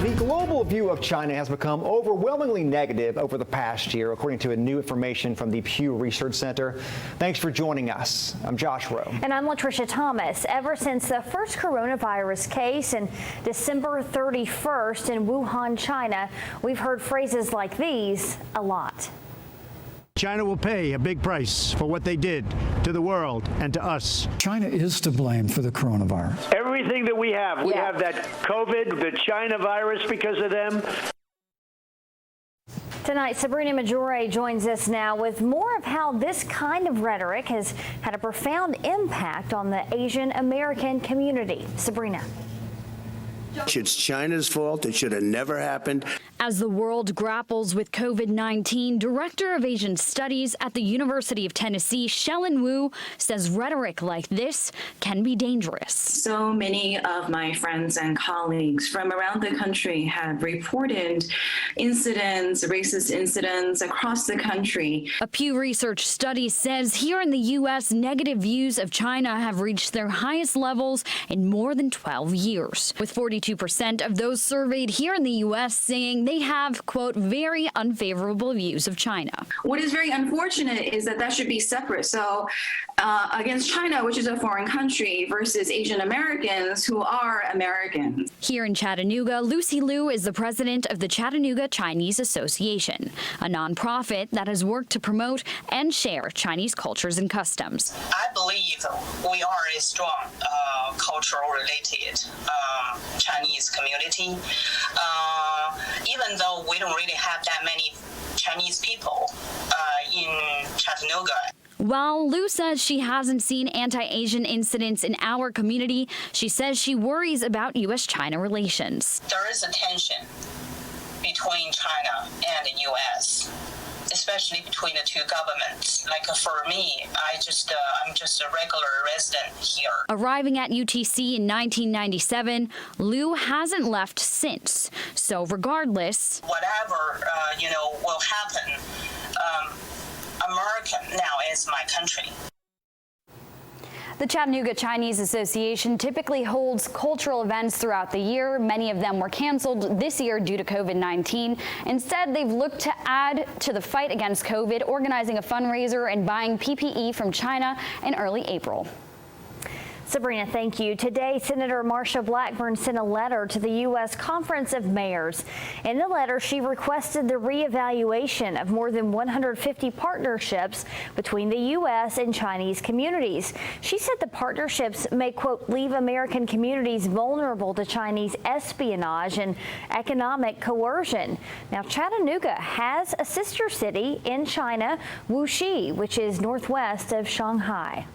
The global view of China has become overwhelmingly negative over the past year, according to new information from the Pew Research Center. Thanks for joining us. I'm Josh Rowe. And I'm Latricia Thomas. Ever since the first coronavirus case in December 31st in Wuhan, China, we've heard phrases like these a lot. China will pay a big price for what they did to the world and to us. China is to blame for the coronavirus. Everything that we have that COVID, the China virus because of them. Tonight, Sabrina Majore joins us now with more of how this kind of rhetoric has had a profound impact on the Asian American community. Sabrina. It's China's fault. It should have never happened. As the world grapples with COVID-19, Director of Asian Studies at the University of Tennessee, Shellen Wu, says rhetoric like this can be dangerous. So many of my friends and colleagues from around the country have reported incidents, racist incidents across the country. A Pew Research study says here in the U.S., negative views of China have reached their highest levels in more than 12 years, with 42% of those surveyed here in the U.S. saying they have, quote, very unfavorable views of China. What is very unfortunate is that should be separate. So against China, which is a foreign country, versus Asian Americans who are Americans. Here in Chattanooga, Lucy Liu is the president of the Chattanooga Chinese Association, a nonprofit that has worked to promote and share Chinese cultures and customs. I believe we are a strong cultural related Chinese community. Even though we don't really have that many Chinese people in Chattanooga. While Liu says she hasn't seen anti-Asian incidents in our community, she says she worries about U.S.-China relations. There is a tension between China and the U.S., especially between the two governments. Like for me, I'm just a regular resident here. Arriving at UTC in 1997, Liu hasn't left since. So regardless, whatever will happen, America now is my country. The Chattanooga Chinese Association typically holds cultural events throughout the year. Many of them were canceled this year due to COVID-19. Instead, they've looked to add to the fight against COVID, organizing a fundraiser and buying PPE from China in early April. Sabrina, thank you. Today, Senator Marsha Blackburn sent a letter to the U.S. Conference of Mayors. In the letter, she requested the reevaluation of more than 150 partnerships between the U.S. and Chinese communities. She said the partnerships may, quote, leave American communities vulnerable to Chinese espionage and economic coercion. Now, Chattanooga has a sister city in China, Wuxi, which is northwest of Shanghai.